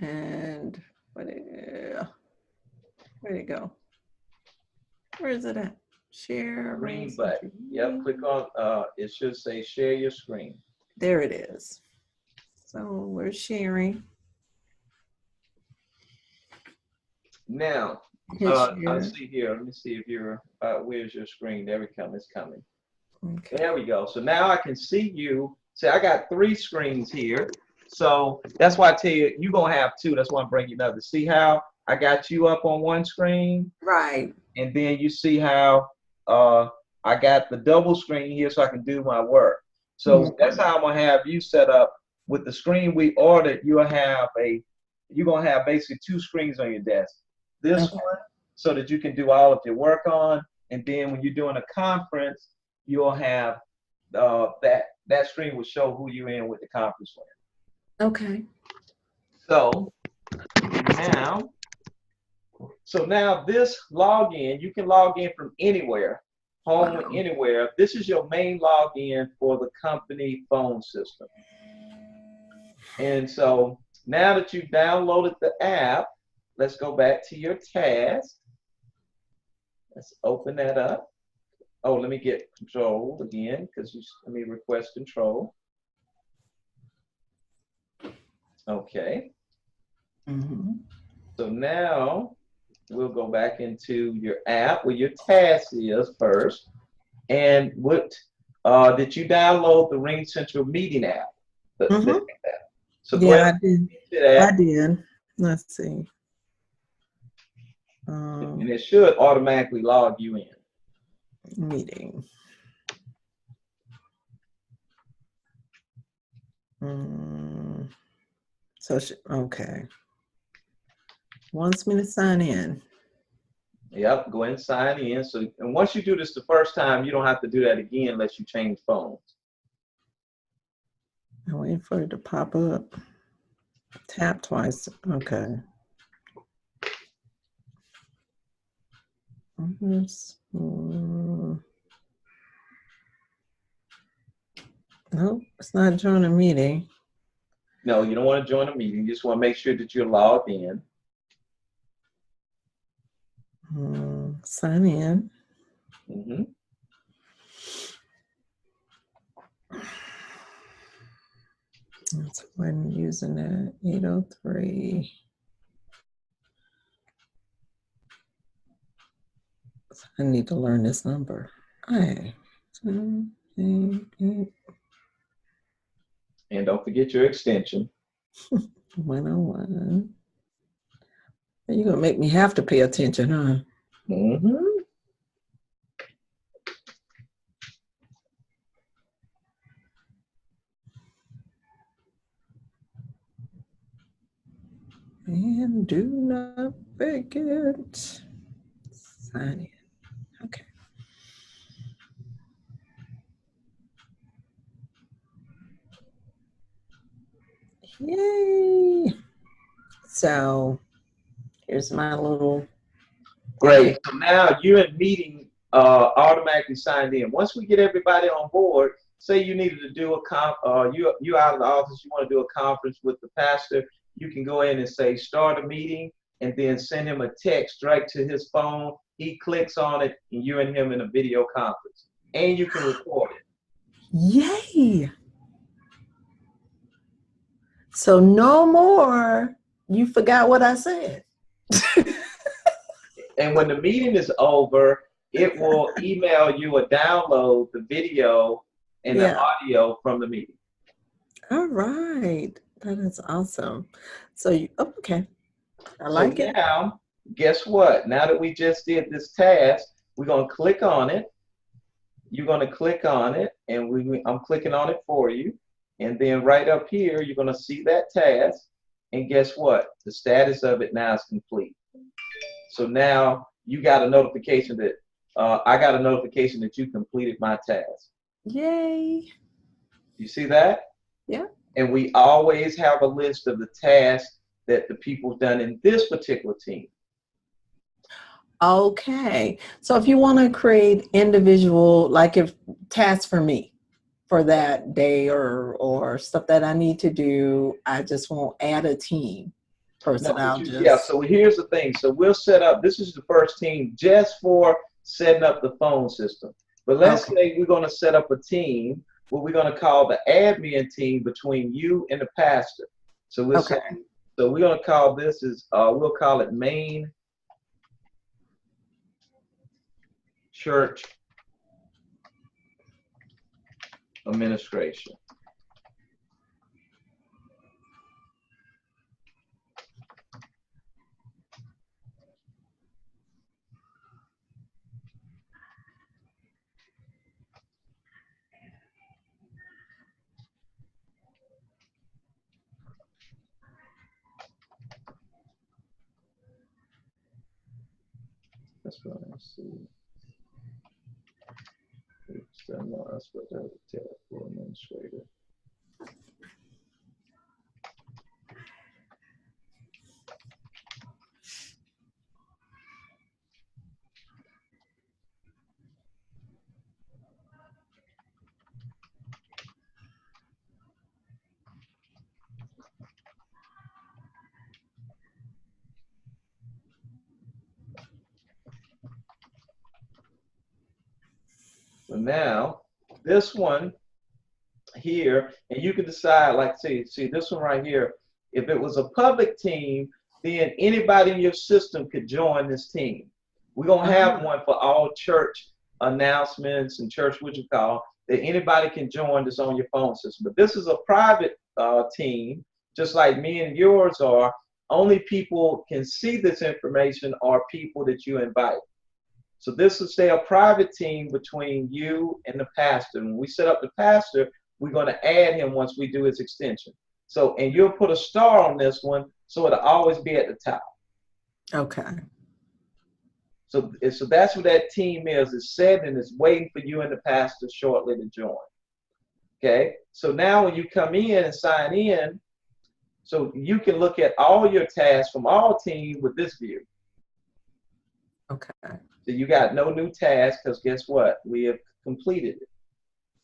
And where'd it go? Where is it at? Share Green button. Yep, click on, it should say share your screen. There it is. So we're sharing. Now, I see here, let me see if you're, where's your screen? There we come, it's coming. Okay. There we go. So now I can see you. See, I got 3 screens here. So that's why I tell you, you're going to have 2. That's why I'm bringing another. See how I got you up on one screen? Right. And then you see how I got the double screen here so I can do my work. So that's how I'm going to have you set up. With the screen we ordered, you're going to have basically 2 screens on your desk. This one, so that you can do all of your work on. And then when you're doing a conference, you'll have that screen will show who you're in with the conference with. Okay. So now this login, you can log in from anywhere, home anywhere. This is your main login for the company phone system. And so now that you've downloaded the app, let's go back to your task. Let's open that up. Oh, let me get control again, because let me request control. Okay. So now we'll go back into your app where your task is first. And what did you download the Ringcentral meeting app? So yeah, I did. Let's see. And it should automatically log you in. Meeting. So, okay. Wants me to sign in. Yep, go ahead and sign in. So, and once you do this the first time, you don't have to do that again unless you change phones. I'm waiting for it to pop up. Tap twice. Okay. Nope, it's not joining a meeting. No, you don't want to join a meeting. You just want to make sure that you're logged in. Sign in. That's when using the 803. I need to learn this number. Hey. 7, 8, 8. And don't forget your extension. 101. You're going to make me have to pay attention, huh? And do not forget. Sign in. Okay. Yay. So here's my little. Great. So now you're in meeting automatically signed in. Once we get everybody on board, say you needed to do you out of the office, you want to do a conference with the pastor, you can go in and say start a meeting and then send him a text right to his phone. He clicks on it and you and him in a video conference. And you can record it. Yay! So no more, you forgot what I said. And when the meeting is over, it will email you or download the video and the audio from the meeting. All right. That is awesome. So okay. I like it. Now, guess what? Now that we just did this task, we're going to click on it. You're going to click on it, and I'm clicking on it for you. And then right up here, you're going to see that task. And guess what? The status of it now is complete. So now you got a notification that I got a notification that you completed my task. Yay. You see that? Yeah. And we always have a list of the tasks that the people done in this particular team. Okay. So if you want to create individual, like if tasks for me for that day or stuff that I need to do, I just won't add a team. No, but personnel yeah, just. so here's the thing. So we'll set up, this is the first team just for setting up the phone system. But let's Okay. say we're going to set up a team, what we're going to call the admin team between you and the pastor. So we'll say, Okay. so we're going to call this is, we'll call it main church administration. That's what I see. Oops, no, that's what that would tell for administrator. So now, this one here, and you can decide, like, see this one right here. If it was a public team, then anybody in your system could join this team. We're gonna have one for all church announcements and church, what you call, that anybody can join that's on your phone system. But this is a private team, just like me and yours are. Only people can see this information are people that you invite. So this will stay a private team between you and the pastor. When we set up the pastor, we're going to add him once we do his extension. So, and you'll put a star on this one, so it'll always be at the top. Okay. So that's what that team is. It's set and it's waiting for you and the pastor shortly to join. Okay. So now when you come in and sign in, so you can look at all your tasks from all teams with this view. Okay. So you got no new tasks because guess what? We have completed it.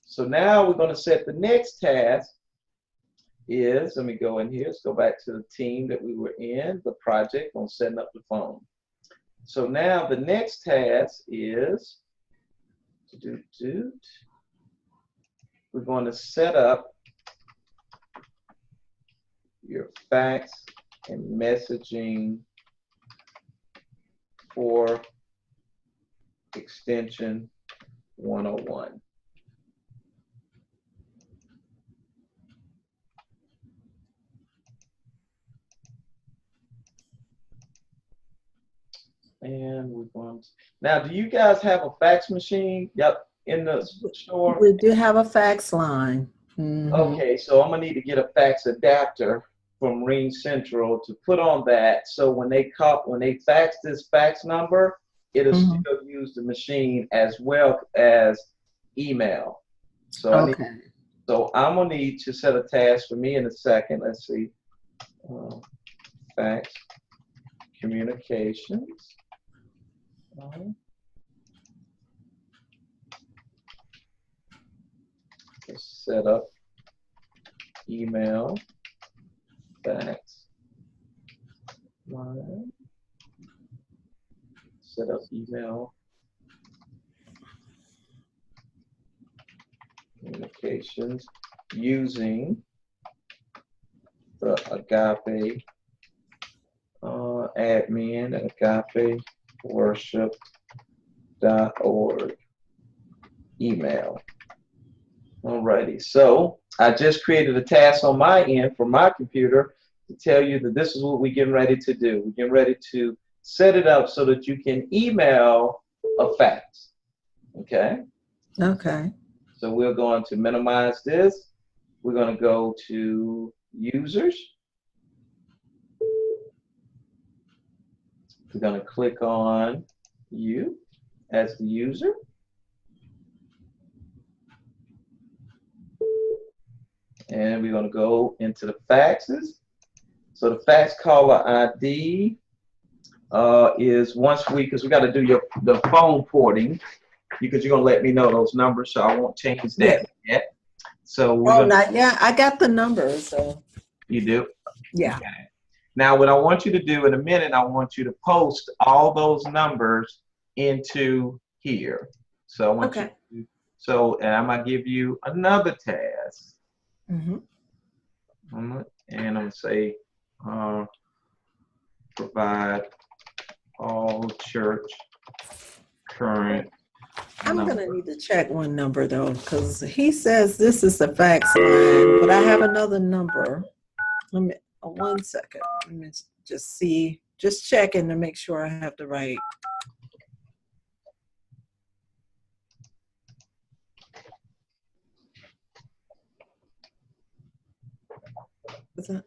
So now we're going to set the next task is, let me go in here. Let's go back to the team that we were in, the project on setting up the phone. So now the next task is, we're going to set up your fax and messaging for extension 101. And we're going to, now, do you guys have a fax machine? Yep, in the store? We do have a fax line. Okay, so I'm gonna need to get a fax adapter from Ringcentral to put on that. So when they fax this fax number, it'll still use the machine as well as email. So I'm gonna need to set a task for me in a second. Let's see, fax communications. Let's set up email fax line. Set up email communications using the Agape admin at agapeworship.org email. Alrighty, so I just created a task on my end for my computer to tell you that this is what we're getting ready to do. We're getting ready to set it up so that you can email a fax. Okay? Okay. So we're going to minimize this. We're going to go to users. We're going to click on you as the user. And we're going to go into the faxes. So the fax caller ID is once because we got to do the phone porting because you're going to let me know those numbers, so I won't change that yet. So not yet. I got the numbers. So. You do? Yeah. Okay. Now, what I want you to do in a minute, I want you to post all those numbers into here. So I want you Okay. to, so, and I'm gonna give you another task. Mm-hmm. And I'm gonna say, provide all church current I'm gonna number. need to check one number though, because he says this is the fax line, but I have another number. Let me 1 second. Let me just see, just checking to make sure I have the right. Is that?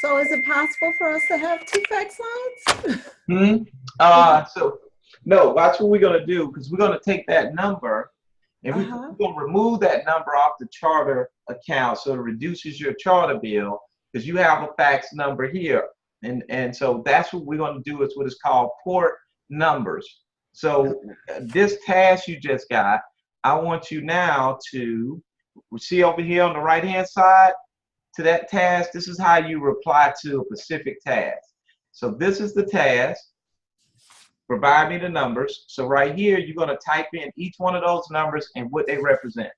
So is it possible for us to have two fax lines? Hmm. So no, watch what we're gonna do because we're gonna take that number and Uh-huh. we're gonna remove that number off the charter account so it reduces your charter bill because you have a fax number here. And so that's what we're gonna do is what is called port numbers. So this task you just got, I want you now to see over here on the right hand side to that task. This is how you reply to a specific task. So this is the task. Provide me the numbers. So right here, you're going to type in each one of those numbers and what they represent.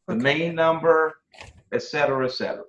The Okay. main number, et cetera, et cetera.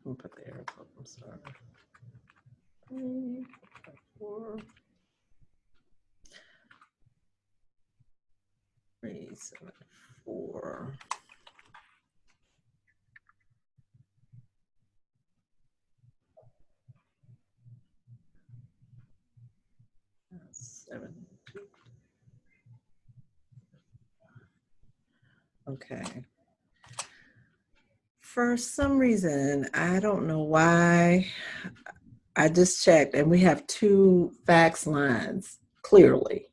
We'll put the arrow up. I'm sorry. 3, 4, 3, 7, 4. Seven. Okay. For some reason, I don't know why, I just checked and we have two fax lines clearly.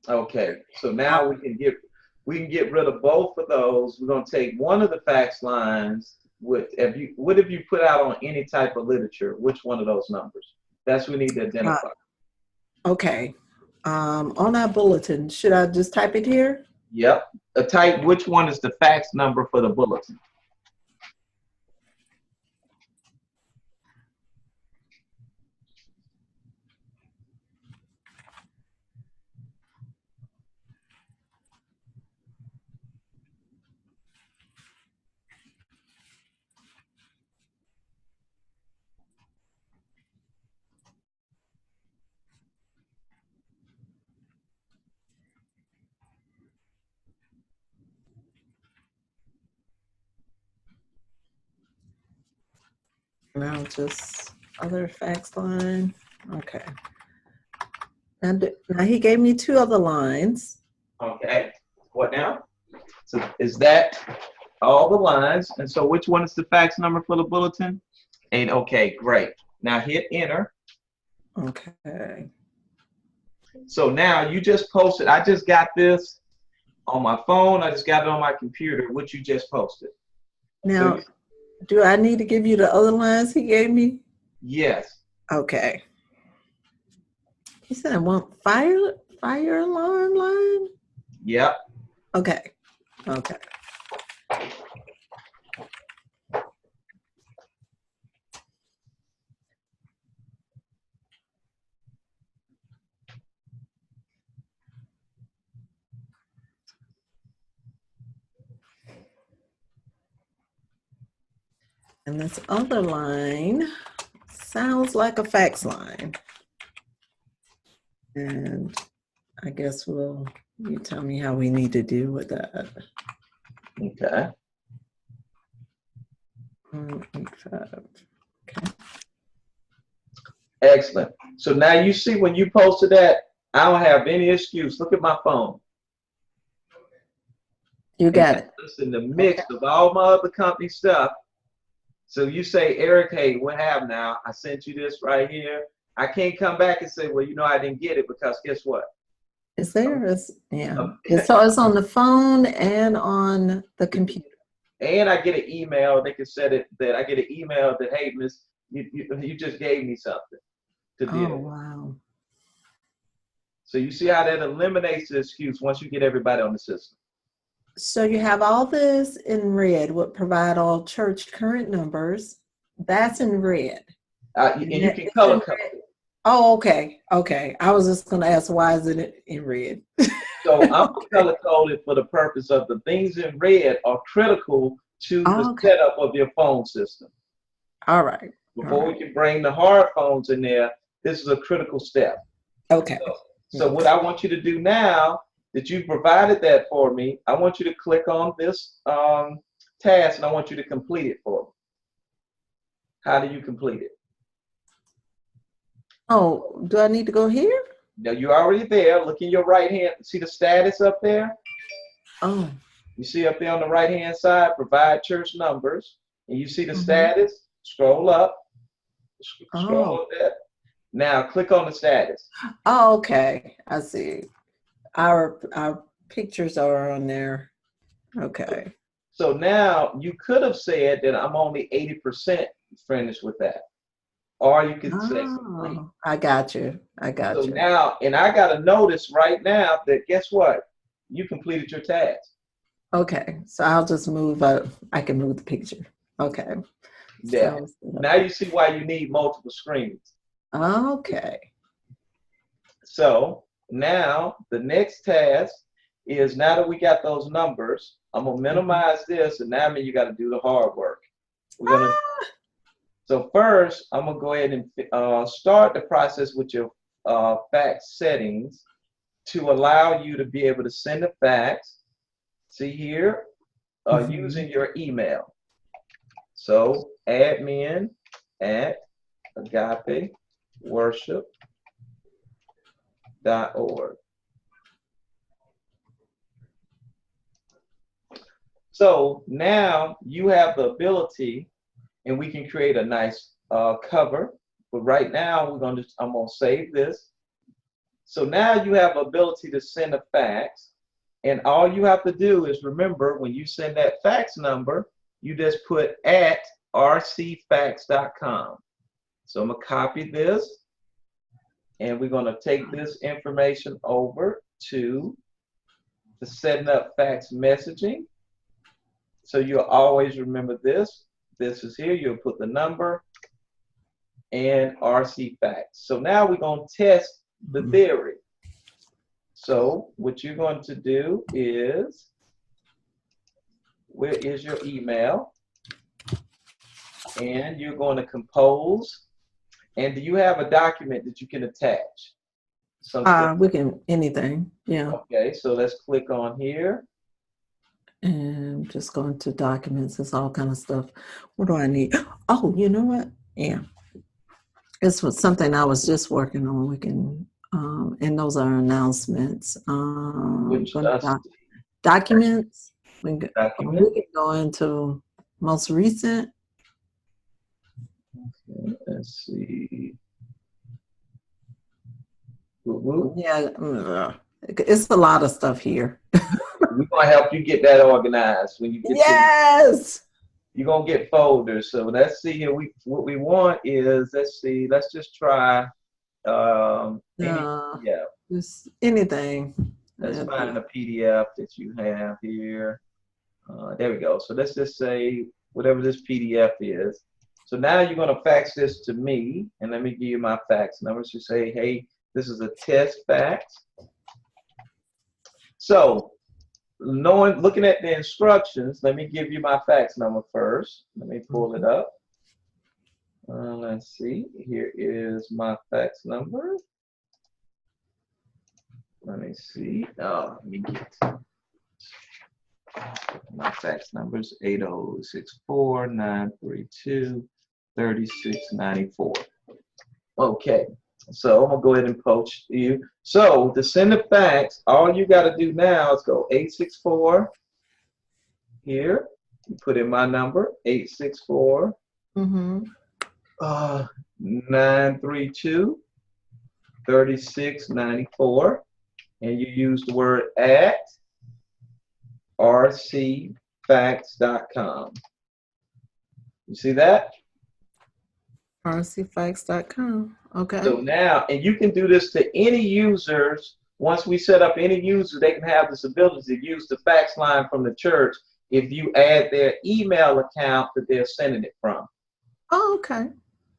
Okay, so now we can get rid of both of those. We're going to take one of the fax lines. What have you put out on any type of literature? Which one of those numbers? That's what we need to Uh, identify. okay. On our bulletin, should I just type it here? Yep. Type which one is the fax number for the bulletin. Now just other fax line. Okay. And now he gave me two other lines. Okay. What now? So is that all the lines? And so which one is the fax number for the bulletin? And okay, great. Now hit enter. Okay. So now you just posted. I just got this on my phone. I just got it on my computer. What you just posted. So Now, do I need to give you the other lines he gave me? yes. Okay. He said I want fire alarm line. Yep. Okay. Okay. And this other line sounds like a fax line. And I guess you tell me how we need to deal with that. Okay. 185. Okay. Excellent. So now you see when you posted that, I don't have any excuse. Look at my phone. You got it. It's in the mix of all my other company stuff. So you say, Eric, hey, what happened now? I sent you this right here. I can't come back and say, well, I didn't get it, because guess what? Is there? So it's on the phone and on the computer. And I get an email. They can set it that I get an email that, hey, Miss, you just gave me something to deal with. Wow. So you see how that eliminates the excuse once you get everybody on the system. So you have all this in red, what provide all church current numbers. That's in red. And you can color code. Oh, okay. Okay. I was just going to ask, why is it in red? So I'm color coded for the purpose of the things in red are critical to the setup of your phone system. All right. Before we can bring the hard phones in there, this is a critical step. Okay. So what I want you to do now that you provided that for me, I want you to click on this task, and I want you to complete it for me. How do you complete it? Oh, do I need to go here? Now you're already there. Look in your right hand. See the status up there? Oh. You see up there on the right hand side, provide church numbers, and you see the status. Scroll up. Scroll up there. Now click on the status. Oh, okay. I see. Our pictures are on there. Okay. So now you could have said that I'm only 80% finished with that. Or you could say complete. I got you. So now, and I got a notice right now that guess what? You completed your task. Okay. So I'll just move up. I can move the picture. Okay. Yeah. So, now you see why you need multiple screens. Okay. So now the next task is, now that we got those numbers, I'm gonna minimize this, and now I mean you got to do the hard work. We're gonna. So first, I'm gonna go ahead and start the process with your fax settings to allow you to be able to send a fax. See here, using your email. So admin at agapeworship.org. So now you have the ability, and we can create a nice cover. But right now, I'm gonna save this. So now you have the ability to send a fax, and all you have to do is remember, when you send that fax number, you just put at rcfax.com. So I'm gonna copy this, and we're gonna take this information over to the setting up fax messaging. So you'll always remember this. This is here. You'll put the number and RC fax. So now we're going to test the theory. So what you're going to do is, where is your email? And you're going to compose. And do you have a document that you can attach? We can, anything. Yeah. Okay, so let's click on here. And just going to documents. It's all kind of stuff. What do I need? Oh, you know what? Yeah. This was something I was just working on. We can, and those are announcements. Documents. We can go into most recent. Okay, let's see. Yeah, it's a lot of stuff here. We're gonna help you get that organized when you get. Yes. You're gonna get folders. So let's see here. What we want is, let's see. Let's just try. Just anything. Let's find a PDF that you have here. There we go. So let's just say whatever this PDF is. So now you're gonna fax this to me, and let me give you my fax number. So say, hey, this is a test fax. So looking at the instructions, let me give you my fax number first. Let me pull it up. Let's see. Here is my fax number. Let me see. Let me get my fax numbers: 80649323694. Okay. So I'm gonna go ahead and post you. So to send a fax, all you got to do now is go 864 here. You put in my number 864 932 3694, and you use the word at rcfax.com. You see that? rcfax.com. Okay. So now, and you can do this to any users. Once we set up any user, they can have this ability to use the fax line from the church if you add their email account that they're sending it from. Oh, okay.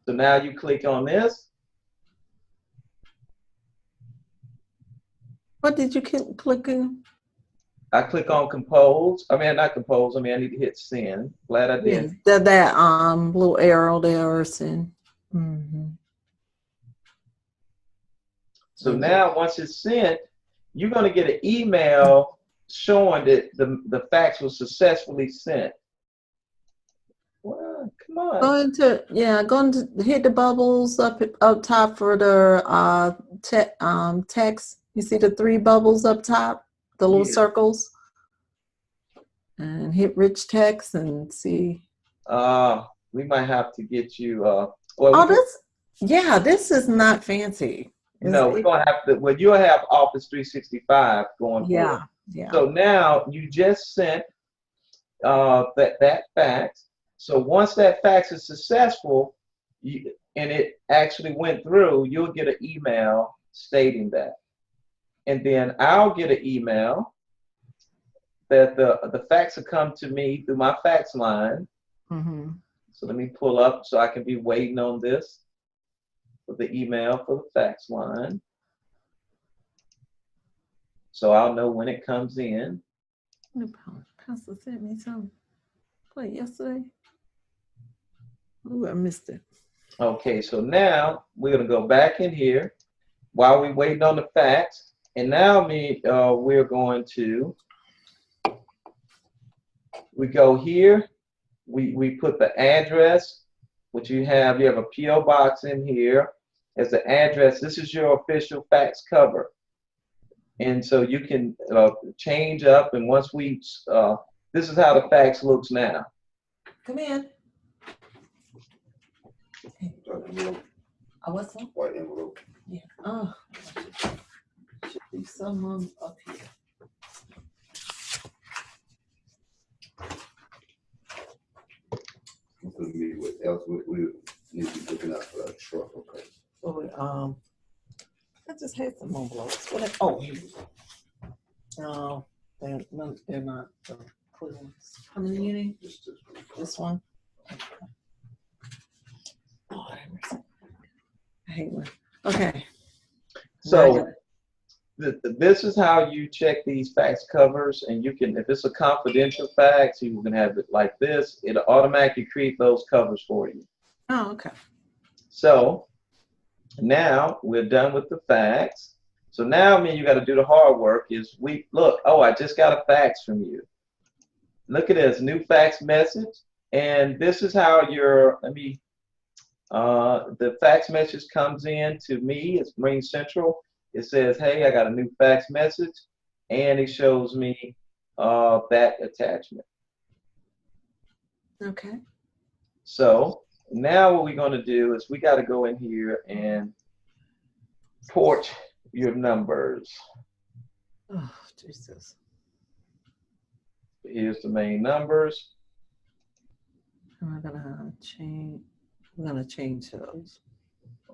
So now you click on this. What did you click on? I click on compose. I mean, not compose. I mean, I need to hit send. Glad I did. Yeah, that little arrow there, or send. So now, once it's sent, you're going to get an email showing that the fax was successfully sent. Well, come on. Go into hit the bubbles up top for the text. You see the 3 bubbles up top, the little circles, and hit rich text and see. We might have to get you. This is not fancy. No, we're gonna have to. Well, you'll have Office 365 going forward. Yeah. So now you just sent that fax. So once that fax is successful, and it actually went through, you'll get an email stating that, and then I'll get an email that the fax will come to me through my fax line. So let me pull up so I can be waiting on this for the email for the fax line. So I'll know when it comes in. Pastor sent me something. What, yesterday? Ooh, I missed it. Okay, so now we're gonna go back in here while we're waiting on the fax, and now we're going to go here. We put the address, which you have a PO box in here as the address. This is your official fax cover, and so you can change up. And once this is how the fax looks now. Come in. What's that? White envelope. Yeah. Should be some up here. What else we need to be looking out for a truck? Okay. So I just had some envelopes. Here you go. No, they're not the clear ones. How many you need? This one. Oh, I hate one. Okay. So this is how you check these fax covers, and you can, if it's a confidential fax, you can have it like this. It'll automatically create those covers for you. Oh, okay. So now we're done with the fax. So now you got to do the hard work. I just got a fax from you. Look at this new fax message, and this is how the fax message comes in to me. It's Ringcentral. It says, hey, I got a new fax message, and it shows me that attachment. Okay. So now what we're going to do is we got to go in here and port your numbers. Oh, Jesus. Here's the main numbers. We're gonna change those.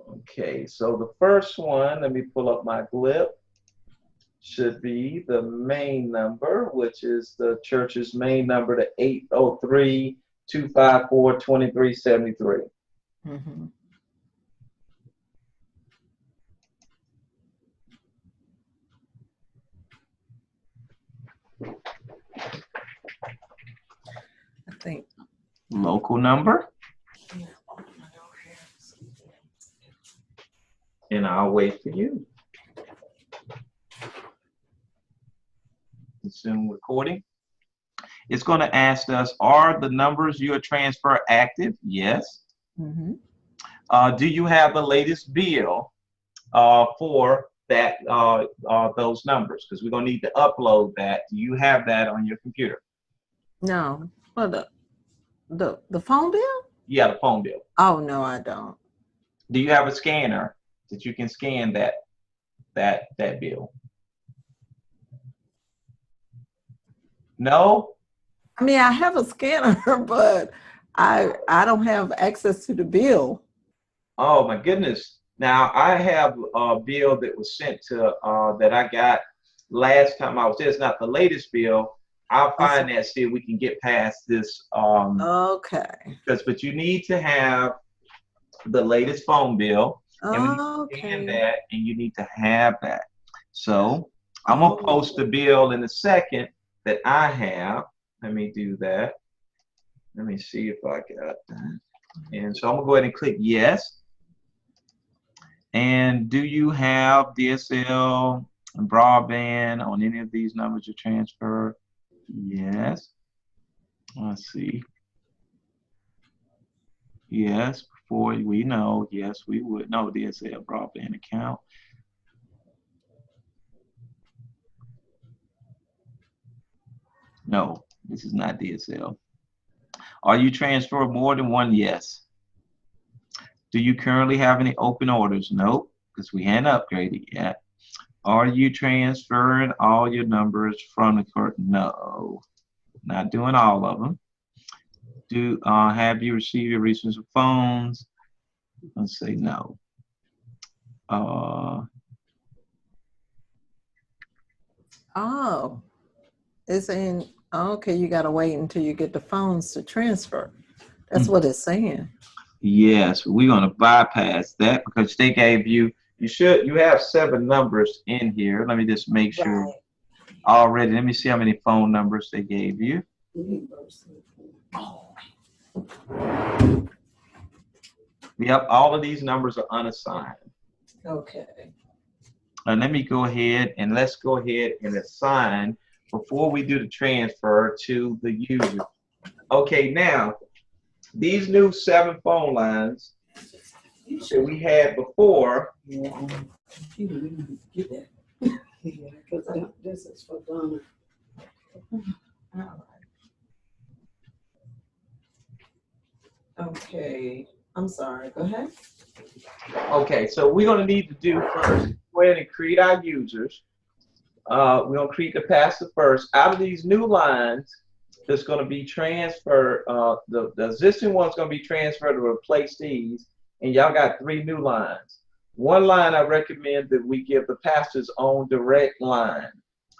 Okay, so the first one, let me pull up my GLIP, should be the main number, which is the church's main number, to 803-254-2373. think. Local number. And I'll wait for you. Zoom recording. It's going to ask us, are the numbers you are transfer active? Yes. Mm-hmm. Do you have the latest bill for that those numbers? Because we're going to need to upload that. Do you have that on your computer? No. Well, the phone bill? Yeah, the phone bill. Oh no, I don't. Do you have a scanner that you can scan that bill? No? I mean, I have a scanner, but I don't have access to the bill. Oh my goodness. Now I have a bill that was sent to that I got last time I was there. It's not the latest bill. I'll find that, see if we can get past this. Okay. But you need to have the latest phone bill, and we need to scan that, and you need to have that. So I'm gonna post the bill in a second that I have. Let me do that. Let me see if I got that. And so I'm gonna go ahead and click yes. And do you have DSL and broadband on any of these numbers you transfer? Yes. Let's see. Yes, before we know, yes, we would know DSL broadband account. No, this is not DSL. Are you transferring more than one? Yes. Do you currently have any open orders? Nope, because we hadn't upgraded yet. Are you transferring all your numbers from the court? No, not doing all of them. Have you received your recent phones? Let's say no. Oh, it's saying, okay, you got to wait until you get the phones to transfer. That's what it's saying. Yes, we're going to bypass that because they gave you have 7 numbers in here. Let me just make sure already. Let me see how many phone numbers they gave you. Yep, all of these numbers are unassigned. Okay. And let me go ahead and let's go ahead and assign before we do the transfer to the user. Okay, now these new 7 phone lines that we had before. Yeah, get that. Yeah, because this is for Donna. All right. Okay. I'm sorry. Go ahead. Okay, so we're going to need to do first, go ahead and create our users. We're going to create the passive first. Out of these new lines, that's going to be transferred, the existing one's going to be transferred to replace these, and y'all got 3 new lines. One line I recommend that we give the pastor's own direct line.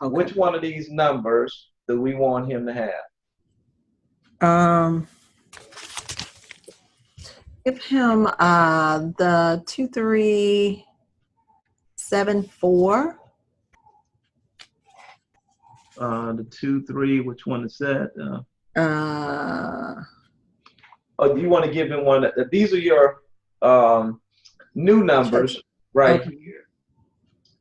Okay. Which one of these numbers do we want him to have? Give him the 2374. The 23, which one is that? Oh, do you want to give him one? These are your new numbers right here.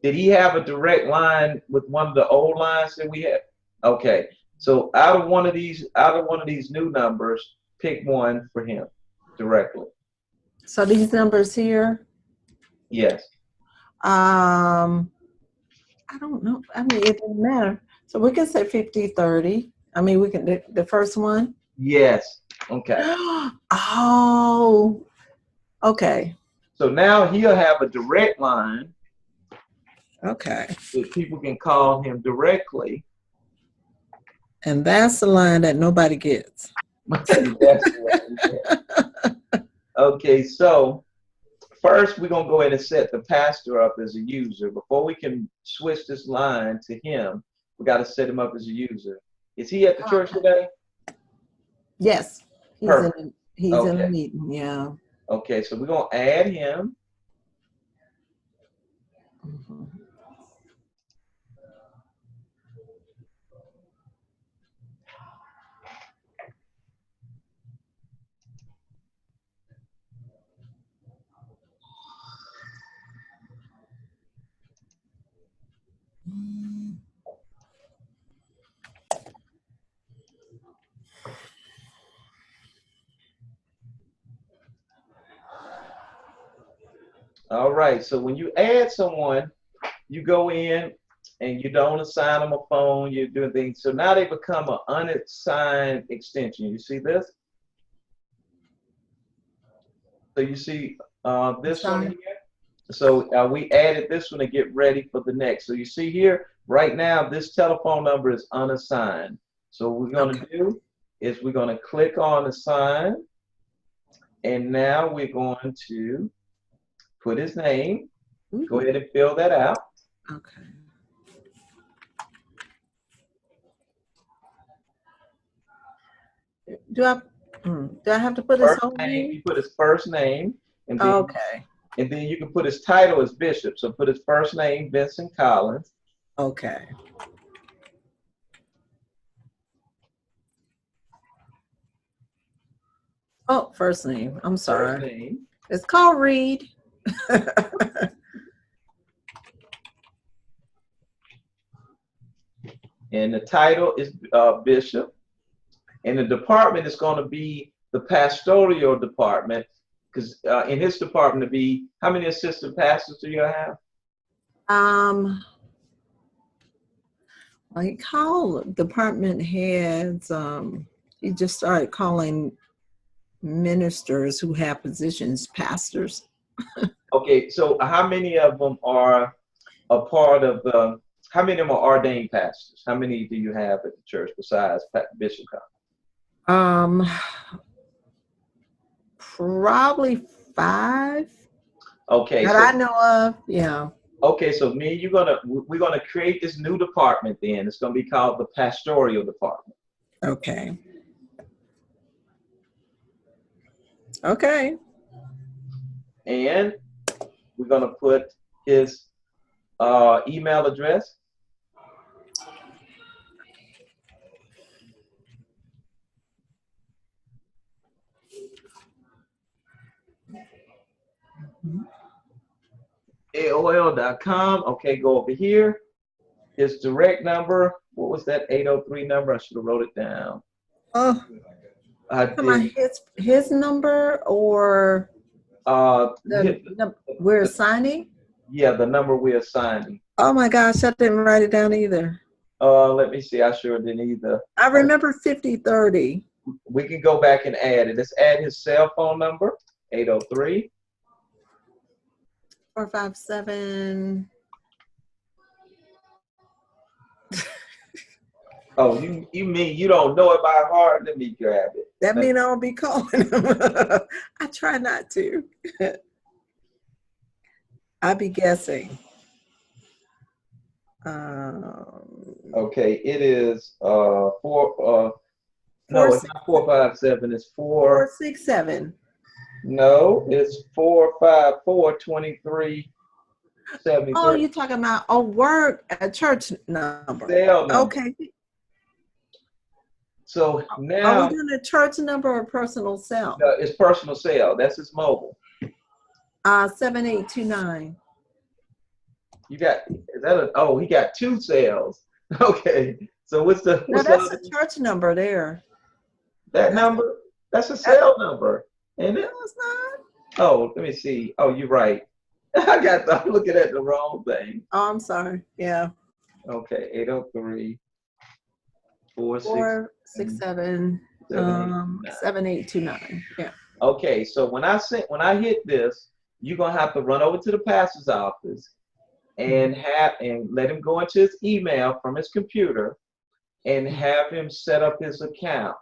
Did he have a direct line with one of the old lines that we had? Okay, so out of one of these new numbers, pick one for him directly. So these numbers here? Yes. I don't know. I mean, it doesn't matter. So we can say 5030. I mean, we can the first one. Yes. Okay. Oh. Okay. So now he'll have a direct line. Okay. That people can call him directly. And that's the line that nobody gets. Okay, so first we're gonna go ahead and set the pastor up as a user. Before we can switch this line to him, we got to set him up as a user. Is he at the church today? Yes. He's in a meeting, yeah. Okay, so we're gonna add him. Mm-hmm. All right, so when you add someone, you go in and you don't assign them a phone, you're doing things. So now they become an unassigned extension. You see this? So you see this one Sorry. here? So we added this one to get ready for the next. So you see here, right now, this telephone number is unassigned. So what we're going to do is we're going to click on assign. And now we're going to put his name. Go ahead and fill that out. Okay. Do I have to put his First whole name, name? you put his first name, and then Okay. and then you can put his title as Bishop. So put his first name, Vincent Collins. Okay. Oh, first name. I'm First sorry. name. It's called Reed. And the title is Bishop. And the department is going to be the pastoral department, because in his department to be, how many assistant pastors do you have? He called department heads. He just started calling ministers who have positions pastors. Okay, so how many of them are a part of the, how many of them are ordained pastors? How many do you have at the church besides Bishop Collins? Probably 5 Okay, that so I know of. Yeah. okay, so me and we're gonna create this new department then. It's gonna be called the pastoral department. Okay. Okay. And we're gonna put his email address. AOL.com. Okay, go over here. His direct number. What was that 803 number? I should have wrote it down. Oh, I come on, did. his number or The we're assigning? yeah, the number we're assigning. Oh my gosh, I didn't write it down either. Let me see. I sure didn't either. I remember 5030. We can go back and add it. Let's add his cell phone number, 803. 457. Oh, you mean you don't know it by heart? Let me grab it. That means I don't be calling him. I try not to. I be guessing. Okay, it is no, it's not 457. It's 467. No, it's 454-2373. Oh, you're talking about a church number. Cell number. Okay. So Are now we doing a church number or personal cell? it's personal cell. That's his mobile. 7829. You got is that a, oh, he got 2 cells. Okay. So what's No, the that's other, a church number there. that number? That's a cell number, ain't No, it? it's not. Oh, let me see. Oh, you're right. I'm looking at the wrong thing. Oh, I'm sorry. Yeah. Okay, 803 467 7829. Yeah. Okay, so when I hit this, you're gonna have to run over to the pastor's office and let him go into his email from his computer and have him set up his account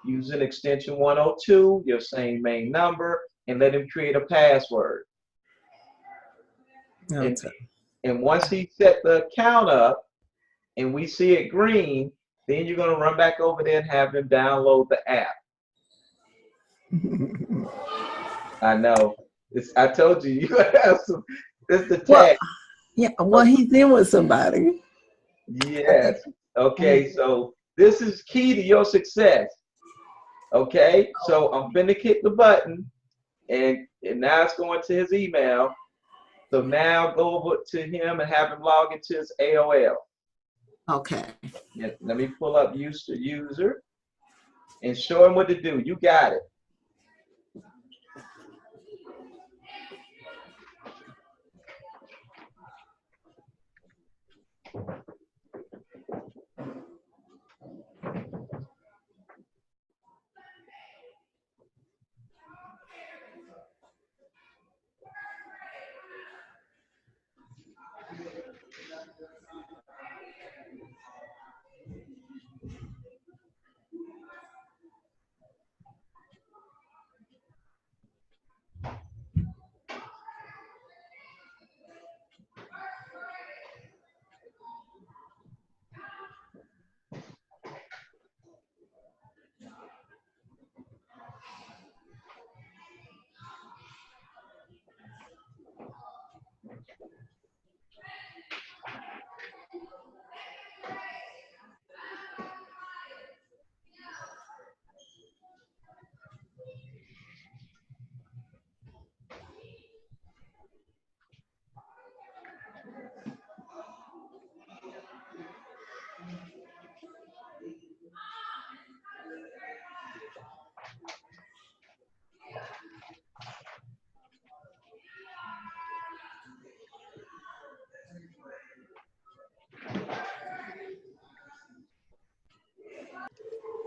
using extension 102, your same main number, and let him create a password. Okay. And once he set the account up and we see it green, then you're gonna run back over there and have him download the app. I know. I told you, you gotta have some. It's the tag. Well, yeah. Well, he's in with somebody. Yes. Okay. So this is key to your success. Okay. So I'm finna hit the button, and now it's going to his email, So now go over to him and have him log into his AOL. Okay. Yeah, let me pull up user and show him what to do. You got it.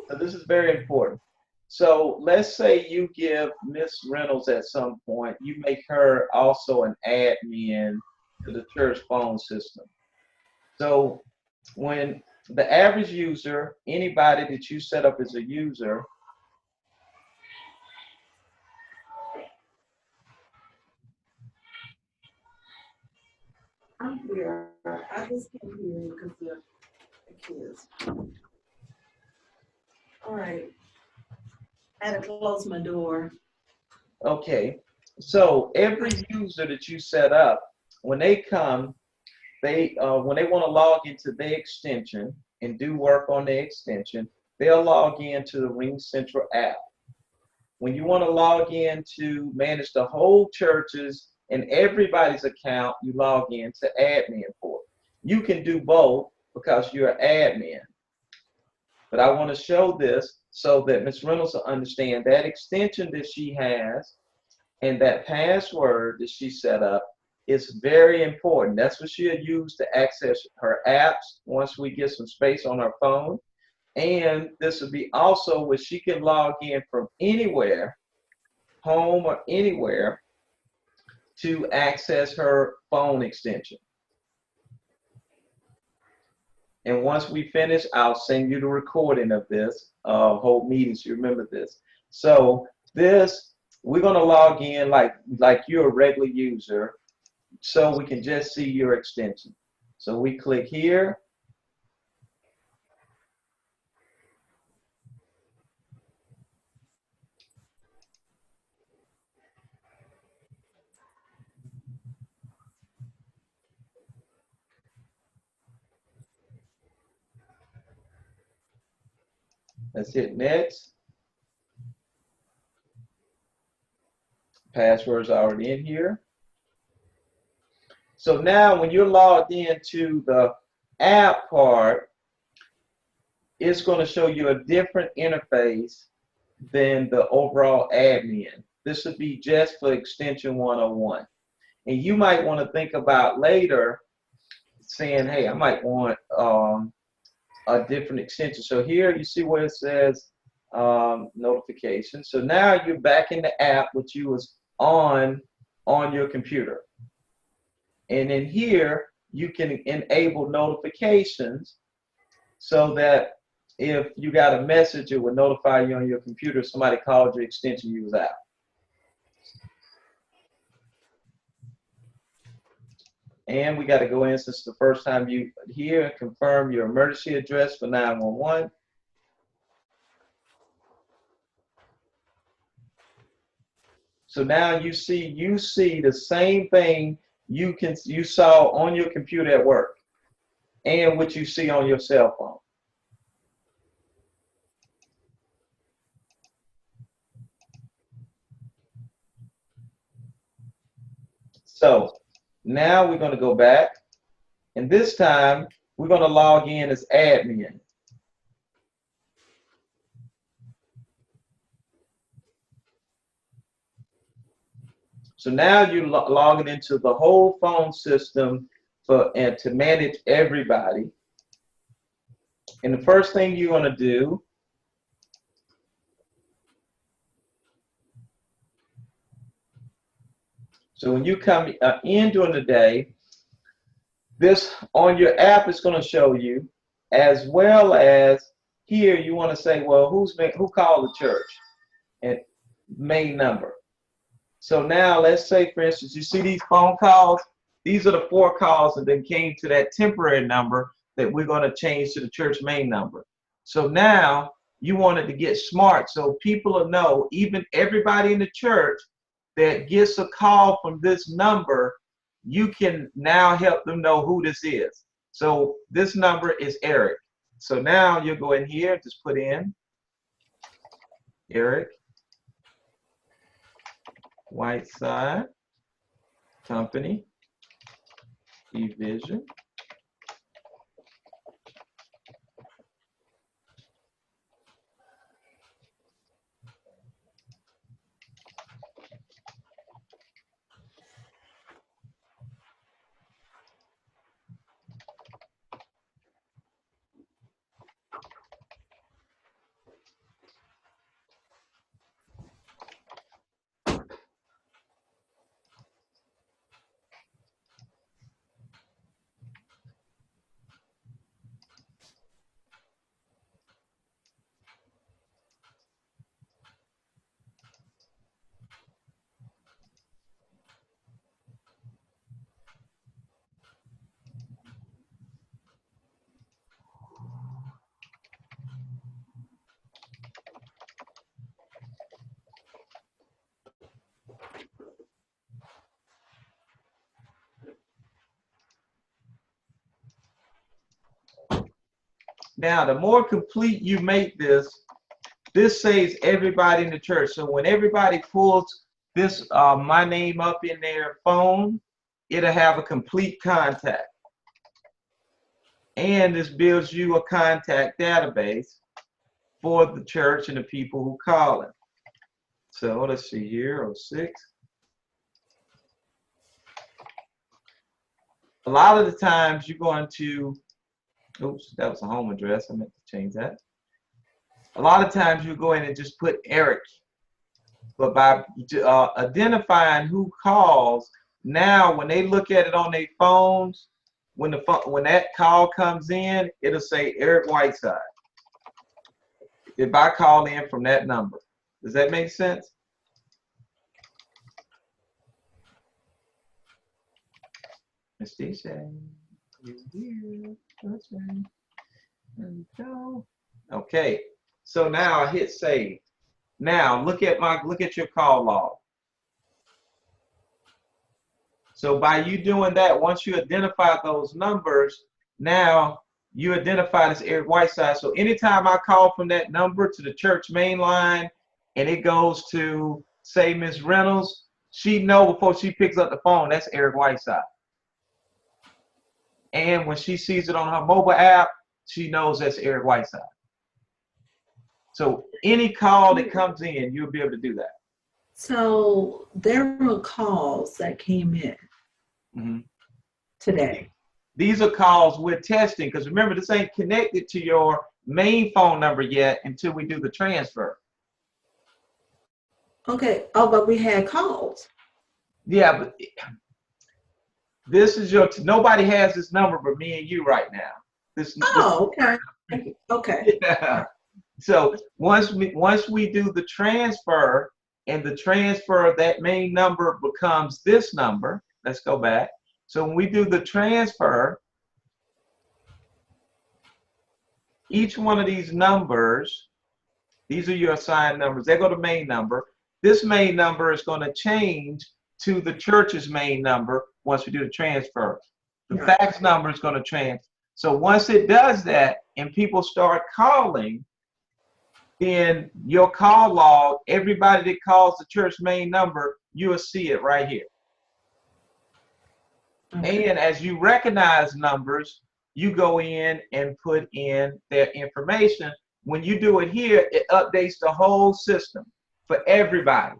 So this is very important. So let's say you give Miss Reynolds at some point, you make her also an admin to the church phone system. So when the average user, anybody that you set up as a user, I'm here. I just can't hear you because the kids. All right. I had to close my door. okay, so every user that you set up, when they come, when they want to log into their extension and do work on their extension, they'll log into the RingCentral app. When you want to log in to manage the whole church's and everybody's account, you log in to admin port. You can do both because you're admin. But I want to show this so that Ms. Reynolds will understand that extension that she has and that password that she set up is very important. That's what she'll use to access her apps once we get some space on her phone. And this will be also where she can log in from anywhere, home or anywhere, to access her phone extension. And once we finish, I'll send you the recording of this whole meeting so you remember this. So this, we're gonna log in like you're a regular user so we can just see your extension. So we click here. Let's hit next. Password's already in here. So now when you're logged into the app part, it's going to show you a different interface than the overall admin. This would be just for extension 101. And you might want to think about later saying, hey, I might want a different extension. So here you see where it says notification. So now you're back in the app which you was on your computer. And in here, you can enable notifications so that if you got a message, it will notify you on your computer. Somebody called your extension, you was out. And we got to go in since the first time you here and confirm your emergency address for 911. So now you see the same thing you saw on your computer at work and what you see on your cell phone. So Now we're going to go back, and this time we're going to log in as admin. So now you're logging into the whole phone system and to manage everybody. And the first thing you're going to do so when you come in during the day, this on your app is going to show you, as well as here you want to say, well, who called the church and main number. So now let's say, for instance, you see these phone calls. These are the 4 calls that then came to that temporary number that we're going to change to the church main number. So now you wanted to get smart so people will know, even everybody in the church that gets a call from this number, you can now help them know who this is. So this number is Eric. So now you'll go in here, just put in Eric Whiteside Company Division. Now, the more complete you make this saves everybody in the church. So when everybody pulls this my name up in their phone, it'll have a complete contact. And this builds you a contact database for the church and the people who call it. So let's see here, 06. A lot of the times you're going to, oops, that was a home address. I meant to change that. A lot of times you go in and just put Eric. But by identifying who calls, now when they look at it on their phones, when that call comes in, it'll say Eric Whiteside. If I call in from that number. Does that make sense? Miss DJ, here. Okay. There we go. Okay. So now I hit save. Now look at your call log. So by you doing that, once you identify those numbers, now you identify as Eric Whiteside. So anytime I call from that number to the church main line and it goes to, say, Miss Reynolds, she know before she picks up the phone, that's Eric Whiteside. And when she sees it on her mobile app, she knows that's Eric Whiteside. So any call that comes in, you'll be able to do that. So there were calls that came in today. These are calls we're testing, because remember, this ain't connected to your main phone number yet until we do the transfer. Okay. Oh, but we had calls. Yeah, but this is nobody has this number but me and you right now. Okay. Okay. Yeah. So once we do the transfer, and the transfer of that main number becomes this number, let's go back. So when we do the transfer, each one of these numbers, these are your assigned numbers, they go to main number. This main number is going to change to the church's main number once we do the transfer. The fax number is going to transfer. So once it does that and people start calling, then your call log, everybody that calls the church main number, you'll see it right here. Okay. And as you recognize numbers, you go in and put in their information. When you do it here, it updates the whole system for everybody.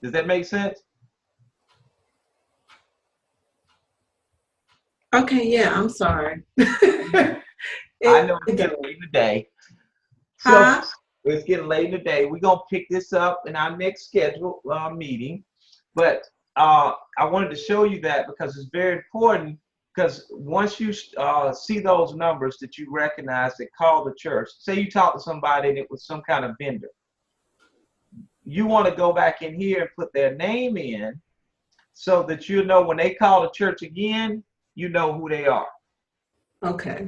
Does that make sense? Okay, yeah, I'm sorry. I know it's getting late in the day. So Huh? it's getting late in the day. We're going to pick this up in our next scheduled meeting. But I wanted to show you that because it's very important, because once you see those numbers that you recognize that call the church, say you talk to somebody and it was some kind of vendor, you want to go back in here and put their name in so that you know when they call the church again, you know who they are. Okay.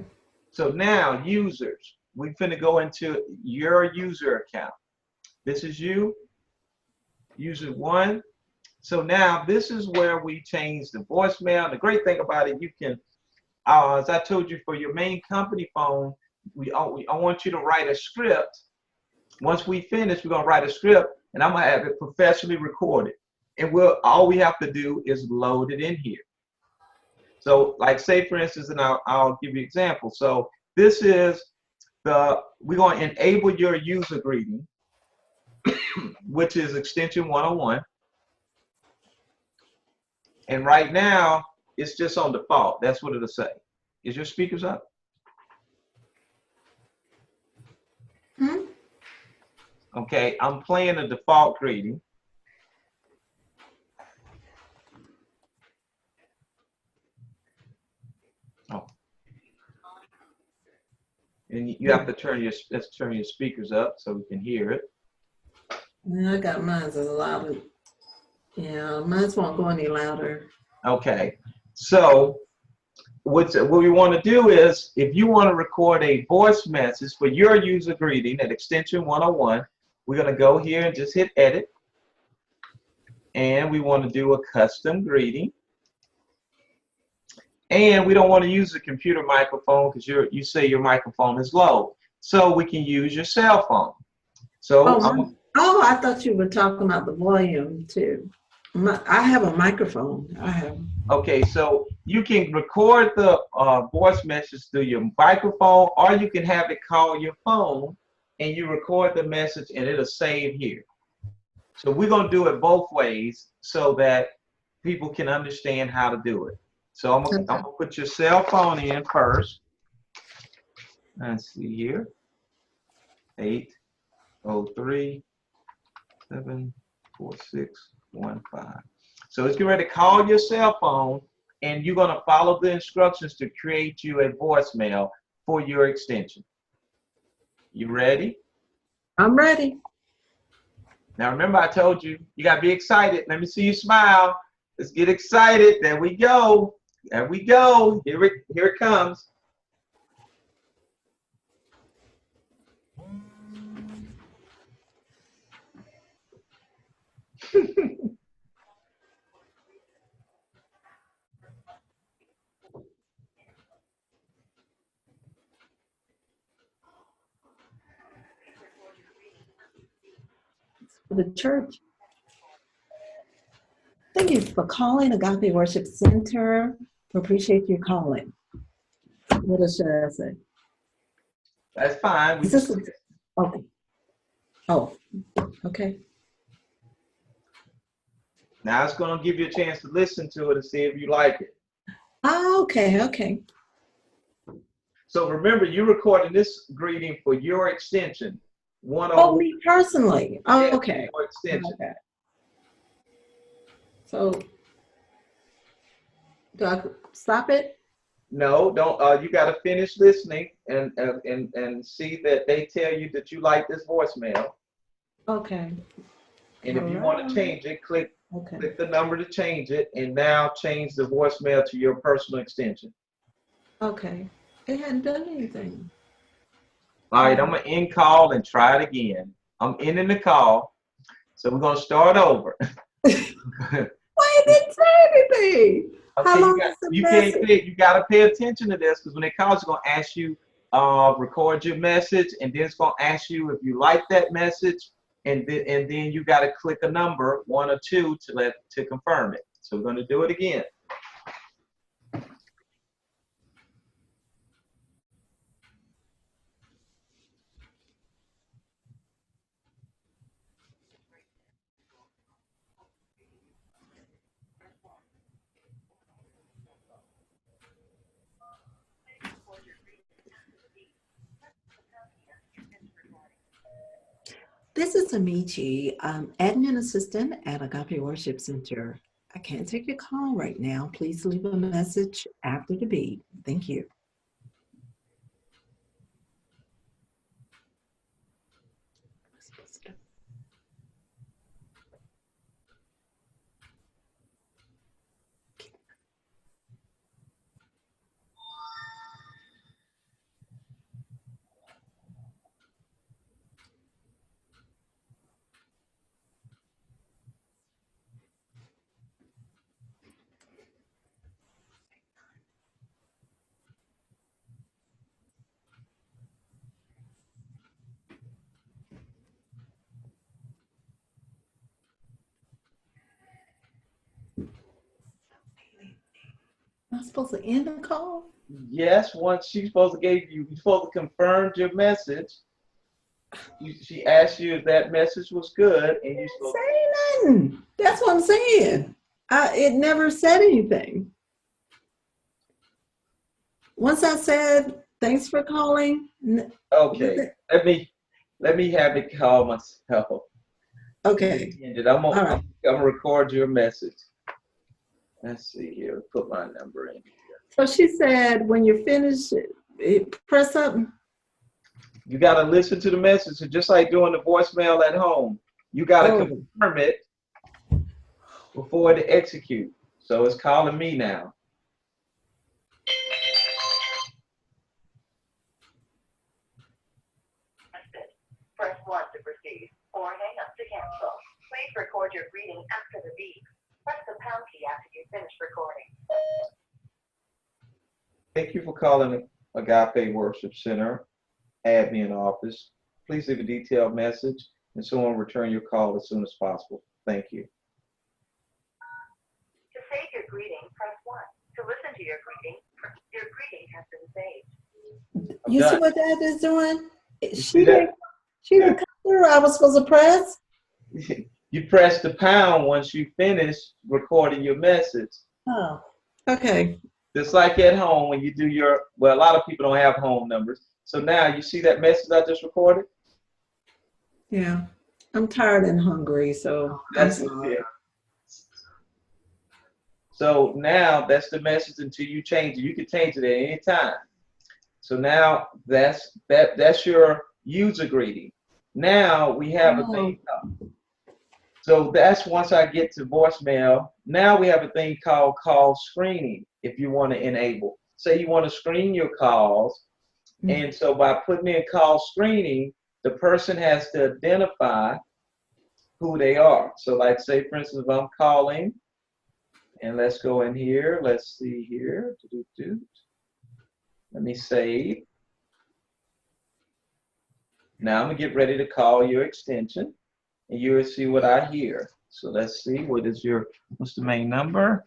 So now users, we're finna go into your user account. This is you, user 1. So now this is where we change the voicemail. The great thing about it, you can, as I told you, for your main company phone, I want you to write a script. Once we finish, we're gonna write a script, and I'm gonna have it professionally recorded. And all we have to do is load it in here. So, like, say for instance, and I'll give you an example. So this is we're gonna enable your user greeting, which is extension 101. And right now, it's just on default. That's what it'll say. Is your speakers up? Hmm? Okay, I'm playing a default greeting. Oh. And you have to let's turn your speakers up so we can hear it. Yeah, I got mine as loud. Yeah, mine won't go any louder. Okay, so what we want to do is, if you want to record a voice message for your user greeting at extension 101, we're going to go here and just hit edit. And we want to do a custom greeting. And we don't want to use a computer microphone because you say your microphone is low. So we can use your cell phone. So I thought you were talking about the volume too. I have a microphone. Okay, so you can record the voice message through your microphone, or you can have it call your phone and you record the message and it'll save here. So we're going to do it both ways so that people can understand how to do it. So I'm going to put your cell phone in first. Let's see here. 803-74615. So it's getting ready to call your cell phone, and you're going to follow the instructions to create you a voicemail for your extension. You ready? I'm ready. Now remember, I told you, you got to be excited. Let me see you smile. Let's get excited. There we go. There we go. Here it comes. For the church. Thank you for calling Agape Worship Center. We appreciate you calling. What else should I say? That's fine. Okay. Oh, okay. Now it's going to give you a chance to listen to it and see if you like it. Oh, okay. So remember, you're recording this greeting for your extension. Oh, me personally. Oh, okay. Your extension. Okay. So, do I stop it? No, don't. You got to finish listening and see that they tell you that you like this voicemail. Okay. And if you want to change it, click the number to change it, and now change the voicemail to your personal extension. Okay. It hadn't done anything. All right, I'm going to end call and try it again. I'm ending the call, so we're going to start over. Why didn't it say anything? Okay, How long is the message? you got to pay attention to this, because when it calls, it's going to ask you record your message, and then it's going to ask you if you like that message, and then you got to click a number, 1 or 2, to confirm it. So we're going to do it again. This is Amici, admin assistant at Agape Worship Center. I can't take your call right now. Please leave a message after the beep. Thank you. Am I supposed to end the call? Yes, once she's supposed to give you, you're supposed to confirm your message. She asked you if that message was good, and you supposed Say nothing. That's what I'm saying. It never said anything. Once I said, thanks for calling. okay. Let me have it call myself. Okay. And I'm All right. I'm gonna record your message. Let's see here. Put my number in here. So she said, when you're finished, press up. You gotta listen to the message. So just like doing the voicemail at home, you gotta Oh. confirm it before to execute. So it's calling me now. Press 1 to proceed, or hang up to cancel. Please record your greeting after the beep. Press the pound key after you finish recording. Thank you for calling the Agape Worship Center admin office. Please leave a detailed message and someone will return your call as soon as possible. Thank you. To save your greeting, press 1. To listen to your greeting has been saved. You see done. what that is doing? see that? She didn't come through. I was supposed to press. You press the pound once you finish recording your message. Oh, okay. Just like at home when you do your, well, a lot of people don't have home numbers. So now you see that message I just recorded? Yeah. I'm tired and hungry, so That's I'm sorry. it. So now that's the message until you change it. You can change it at any time. So now that's your user greeting. Now we have a thing. So that's once I get to voicemail. Now we have a thing called call screening if you want to enable. Say you want to screen your calls. And so by putting in call screening, the person has to identify who they are. So like say for instance, if I'm calling, and let's go in here, let's see here. Let me save. Now I'm gonna get ready to call your extension and you will see what I hear. So let's see, what's the main number?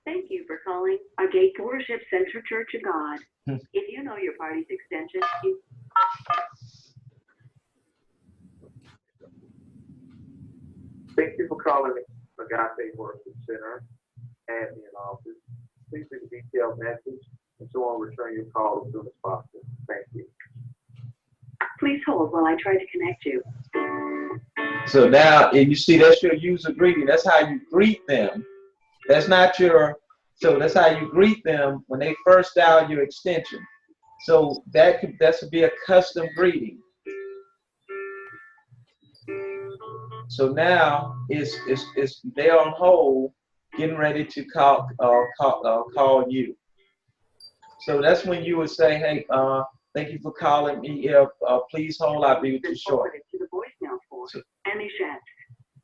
Thank you for calling Agape Worship Center Church of God. If you know your party's extension, Thank you for calling Agape Worship Center admin office. Please leave a detailed message and someone will return your call as soon as possible. Thank you. please hold while I try to connect you. So now, and you see that's your user greeting. That's how you greet them. That's not your, so that's how you greet them when they first dial your extension. So that could be a custom greeting. So now it's they're on hold, getting ready to call you. So that's when you would say, hey, thank you for calling me. Please hold. I'll be with you shortly. To the voicemail for Annie Shat.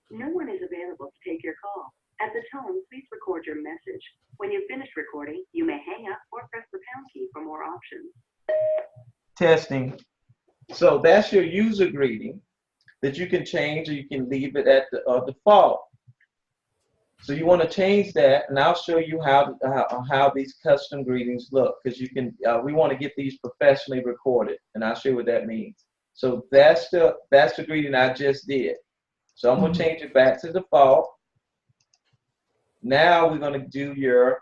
No one is available to take your call. At the tone, please record your message. When you finish recording, you may hang up or press the pound key for more options. Testing. So that's your user greeting that you can change, or you can leave it at the default. So you want to change that, and I'll show you how these custom greetings look, because you can. We want to get these professionally recorded, and I'll show you what that means. So that's the greeting I just did. So I'm going to change it back to default. Now we're going to do your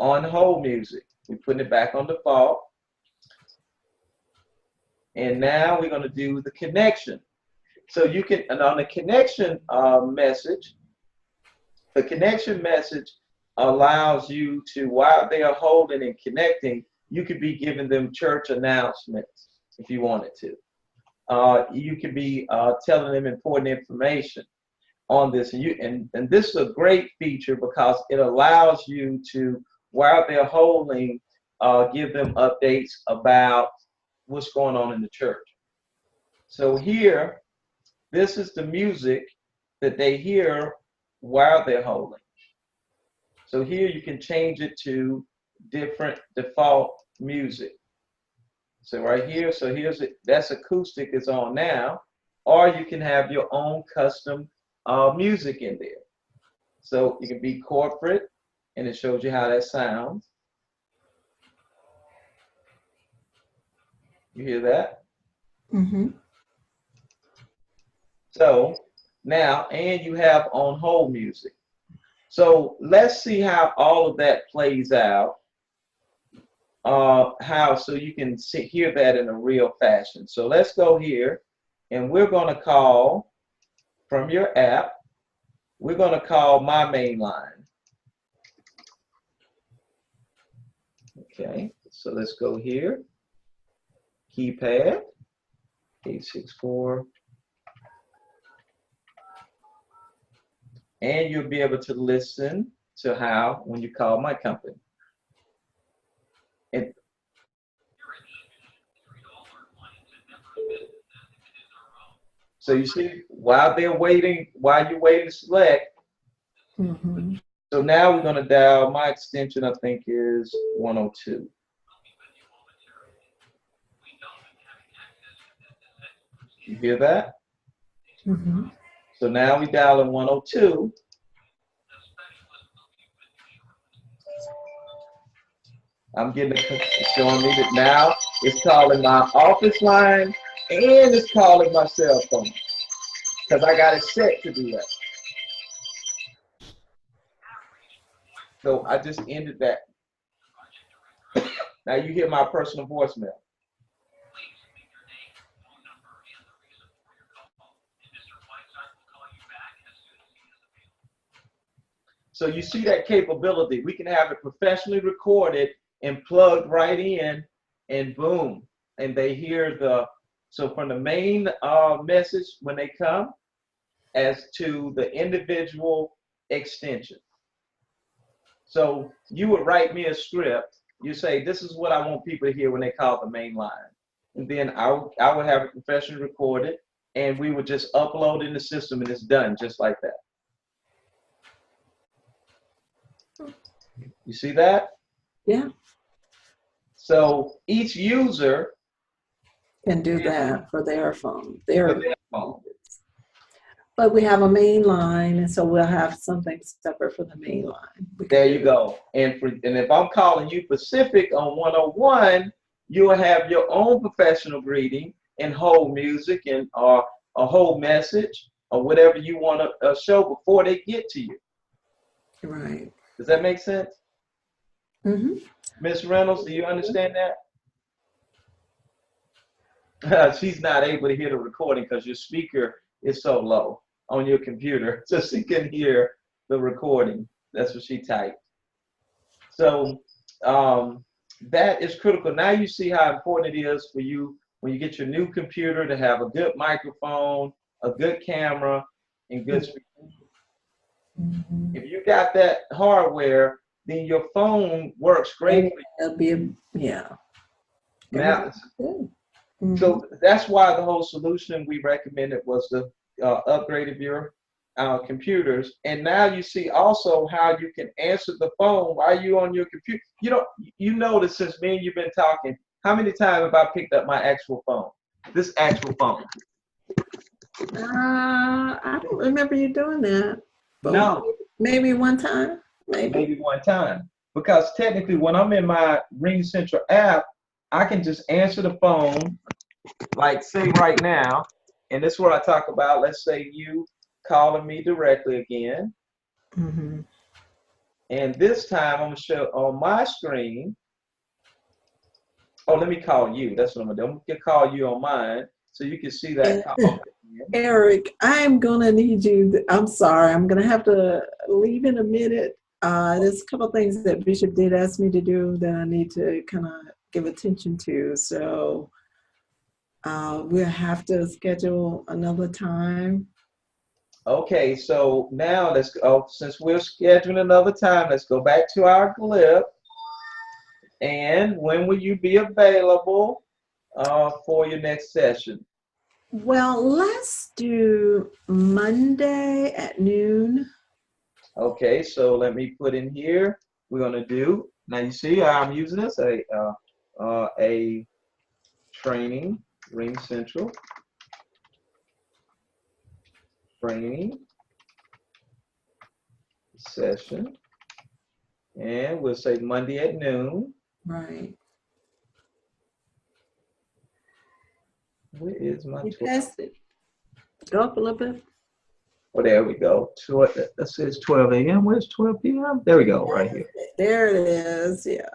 on hold music. We're putting it back on default. And now we're going to do the connection. So you can, and on the connection message, the connection message allows you to, while they are holding and connecting, you could be giving them church announcements if you wanted to. You could be telling them important information on this. And this is a great feature because it allows you to, while they're holding, give them updates about what's going on in the church. So here, this is the music that they hear while they're holding. So here you can change it to different default music. So right here, so here's it, that's acoustic is on now, or you can have your own custom music in there. So you can be corporate, and it shows you how that sounds. You hear that? Mm-hmm. So now, and you have on hold music. So let's see how all of that plays out. So you can hear that in a real fashion. So let's go here, and we're going to call from your app. We're going to call my main line. Okay, so let's go here. Keypad 864. And you'll be able to listen to how when you call my company. And so you see, while you're waiting to select, Mm-hmm. so now we're going to dial, my extension I think is 102. You hear that? Mm-hmm. So now we dial in 102. I'm getting it's showing me that now it's calling my office line and it's calling my cell phone because I got it set to do that. So I just ended that. Now you hear my personal voicemail. So you see that capability. We can have it professionally recorded and plugged right in, and boom, and they hear so from the main message when they come as to the individual extension. So you would write me a script. You say, this is what I want people to hear when they call the main line. And then I would have it professionally recorded, and we would just upload in the system, and it's done just like that. You see that? Yeah. So each user Can do that for their phone. for their phone. But we have a main line, and so we'll have something separate for the main line. There you go. And if I'm calling you Pacific on 101, you'll have your own professional greeting and hold music and or a whole message or whatever you want to show before they get to you. Right. Does that make sense? Mm-hmm. Miss Reynolds, do you understand that? She's not able to hear the recording because your speaker is so low on your computer, so she can hear the recording. That's what she typed. So that is critical. Now you see how important it is for you when you get your new computer to have a good microphone, a good camera, and good speaker. Mm-hmm. If you got that hardware, then your phone works great. It'll be yeah. Now, Mm-hmm. so that's why the whole solution we recommended was the upgrade of your computers. And now you see also how you can answer the phone while you're on your computer. You notice since me and you've been talking, how many times have I picked up my actual phone? This actual phone. I don't remember you doing that. But No. Maybe one time. Maybe one time. Because technically when I'm in my Ringcentral app, I can just answer the phone, like say right now, and this is what I talk about. Let's say you calling me directly again. Mm-hmm. And this time I'm gonna show on my screen. Oh, let me call you. That's what I'm gonna do. I'm gonna call you on mine so you can see that call. Eric, I'm gonna need you. I'm sorry. I'm gonna have to leave in a minute. There's a couple of things that Bishop did ask me to do that I need to kind of give attention to. So we'll have to schedule another time. Okay, so now let's go. Since we're scheduling another time, let's go back to our clip. And when will you be available for your next session? Well, let's do Monday at noon. Okay, so let me put in here. We're gonna do. Now you see how I'm using this a training Ring Central training session, and we'll say Monday at noon. Right. Where is my You 12? passed it. Go up a little bit. Oh, there we go. That says 12 a.m. Where's 12 p.m.? There we go, right here. There it is. Yeah.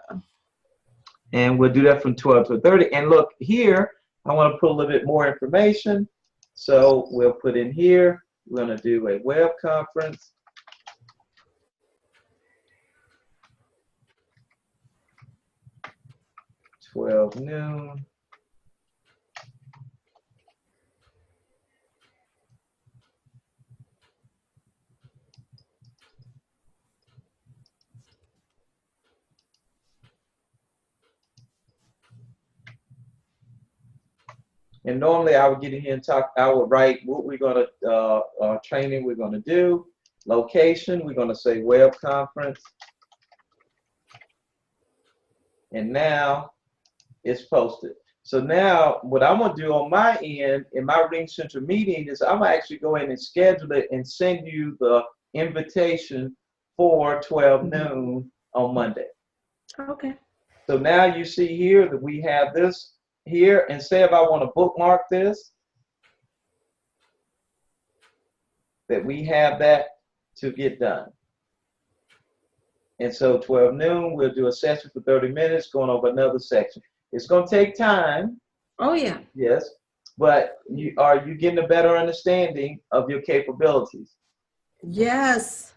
And we'll do that from 12 to 30. And look here, I want to put a little bit more information. So we'll put in here, we're going to do a web conference. (12 noon). And normally I would get in here and talk, I would write what we're going to, training we're going to do, location, we're going to say web conference. And now it's posted. So now what I'm going to do on my end in my Ring Central meeting is I'm going to actually go in and schedule it and send you the invitation for 12 noon on Monday. Okay. So now you see here that we have this here, and say if I want to bookmark this, that we have that to get done. And so 12 noon, we'll do a session for 30 minutes going over another section. It's going to take time. Oh, yeah. Yes. But are you getting a better understanding of your capabilities? Yes.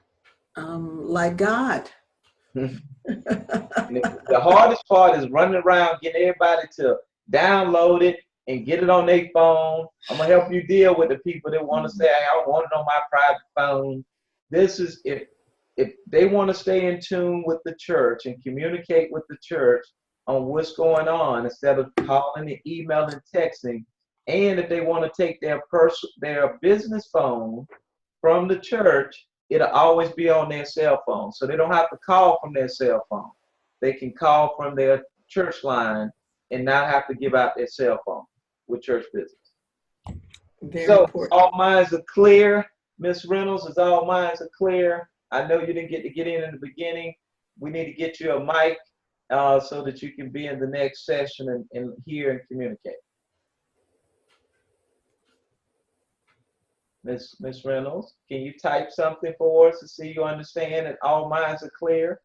Like God. And the hardest part is running around getting everybody to download it and get it on their phone. I'm going to help you deal with the people that want to say, I want it on my private phone. This is if they want to stay in tune with the church and communicate with the church on what's going on instead of calling and emailing and texting, and if they want to take their business phone from the church, it'll always be on their cell phone. So they don't have to call from their cell phone. They can call from their church line and not have to give out their cell phone with church business. Very So important. all minds are clear. Miss Reynolds, is all minds are clear. I know you didn't get to get in the beginning. We need to get you a mic so that you can be in the next session and hear and communicate. Miss Reynolds, can you type something for us to see you understand that all minds are clear?